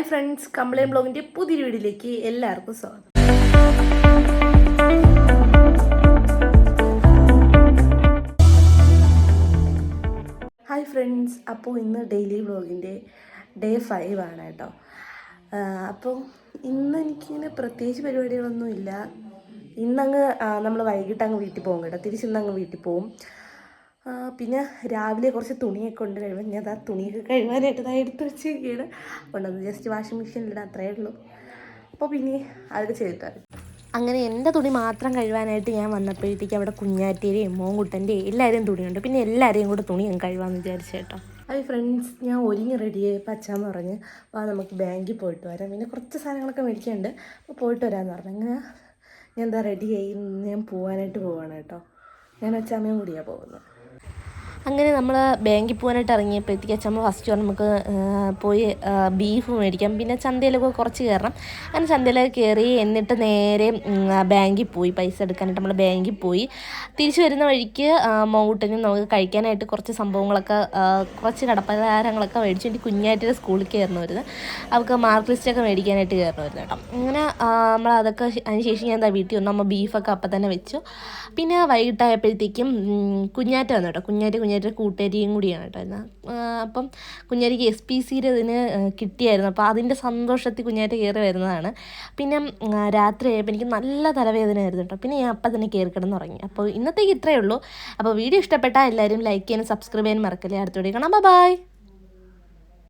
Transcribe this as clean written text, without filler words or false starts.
Hi friends, complaint ബ്ലോഗിൻ്റെ പുതിയൊരു വീഡിയോയിലേക്ക് എല്ലാവർക്കും സ്വാഗതം. ഹായ് ഫ്രണ്ട്സ്, അപ്പോൾ ഇന്ന് ഡെയിലി വ്ളോഗിൻ്റെ ഡേ 5 ആണ് കേട്ടോ. അപ്പോൾ ഇന്ന് എനിക്കിങ്ങനെ പ്രത്യേകിച്ച് പരിപാടികളൊന്നുമില്ല. ഇന്നങ്ങ് നമ്മൾ വൈകിട്ട് അങ്ങ് വീട്ടിൽ പോകും കേട്ടോ. തിരിച്ചിന്നങ്ങ് വീട്ടിൽ പോകും. പിന്നെ രാവിലെ കുറച്ച് തുണിയൊക്കെ കൊണ്ട് കഴിയുമ്പോൾ ഞാൻ ആ തുണിയൊക്കെ കഴുകാനായിട്ട് എടുത്ത് വെച്ചിരിക്കുകയാണ്. കൊണ്ടൊന്ന് ജസ്റ്റ് വാഷിംഗ് മെഷീനിലിടാൻ അത്രയേ ഉള്ളൂ. അപ്പോൾ പിന്നെ അതൊക്കെ ചെയ്തിട്ടാണ്. അങ്ങനെ എൻ്റെ തുണി മാത്രം കഴുകാനായിട്ട് ഞാൻ വന്നപ്പോഴത്തേക്ക് അവിടെ കുഞ്ഞാറ്റേരെയും മോൻകുട്ടൻ്റെയും എല്ലാവരെയും തുണിയുണ്ട്. പിന്നെ എല്ലാവരെയും കൂടെ തുണി ഞാൻ കഴുകാമെന്ന് വിചാരിച്ചു കേട്ടോ. ഹായ് ഫ്രണ്ട്സ്, ഞാൻ ഒരുങ്ങി റെഡിയായപ്പോൾ അച്ഛാന്ന് പറഞ്ഞ് നമുക്ക് ബാങ്കിൽ പോയിട്ട് വരാം, പിന്നെ കുറച്ച് സാധനങ്ങളൊക്കെ മേടിക്കാനുണ്ട്, അപ്പോൾ പോയിട്ട് വരാമെന്ന് പറഞ്ഞു. അങ്ങനെ ഞാൻ എന്താ റെഡിയായി ഞാൻ പോകാനായിട്ട് പോവാണ് കേട്ടോ. ഞാൻ അച്ഛാമ്മയും കൂടിയാണ് പോകുന്നത്. അങ്ങനെ നമ്മൾ ബാങ്കിൽ പോകാനായിട്ട് ഇറങ്ങിയപ്പോഴത്തേക്ക് അച്ഛമ്മ ഫസ്റ്റ് നമുക്ക് പോയി ബീഫ് മേടിക്കാം, പിന്നെ ചന്തയിലൊക്കെ കുറച്ച് കയറണം. അങ്ങനെ ചന്തയിലൊക്കെ കയറി എന്നിട്ട് നേരെ ബാങ്കിൽ പോയി പൈസ എടുക്കാനായിട്ട് നമ്മൾ ബാങ്കിൽ പോയി. തിരിച്ചു വരുന്ന വഴിക്ക് മോൻകുട്ടനും നമുക്ക് കഴിക്കാനായിട്ട് കുറച്ച് സംഭവങ്ങളൊക്കെ കുറച്ച് കടപ്പലഹാരങ്ങളൊക്കെ മേടിച്ചു. വേണ്ടി കുഞ്ഞായിട്ട് സ്കൂളിൽ കയറുന്നു വരുന്നത്, അവർക്ക് മാർക്ക് ലിസ്റ്റൊക്കെ മേടിക്കാനായിട്ട് കയറുന്നു വരുന്നത് കേട്ടോ. അങ്ങനെ നമ്മളതൊക്കെ അതിനുശേഷം ഞാൻ എന്താ വീട്ടിൽ വന്നു. നമ്മൾ ബീഫൊക്കെ അപ്പം തന്നെ വെച്ചു. പിന്നെ വൈകിട്ടായപ്പോഴത്തേക്കും കുഞ്ഞാറ്റ വന്നു കേട്ടോ. കുഞ്ഞാറ്റ കൂട്ടുകാരിയും കൂടിയാണ് കേട്ടോ. അപ്പം കുഞ്ഞാറ്റയ്ക്ക് SPCയുടെ ഇതിന് കിട്ടിയായിരുന്നു. അപ്പോൾ അതിൻ്റെ സന്തോഷത്തിൽ കുഞ്ഞാറ്റ കയറി വരുന്നതാണ്. പിന്നെ രാത്രി ആയപ്പോൾ എനിക്ക് നല്ല തലവേദനയായിരുന്നു കേട്ടോ. പിന്നെ ഞാൻ അപ്പം തന്നെ കയറി കിടന്നുറങ്ങി. അപ്പോൾ ഇന്നത്തേക്ക് ഇത്രയേ ഉള്ളൂ. അപ്പോൾ വീഡിയോ ഇഷ്ടപ്പെട്ടാൽ എല്ലാവരും ലൈക്ക് ചെയ്യാനും സബ്സ്ക്രൈബ് ചെയ്യാനും മറക്കല്ലേ. അടുത്തോടെ കാണാം. ബൈ.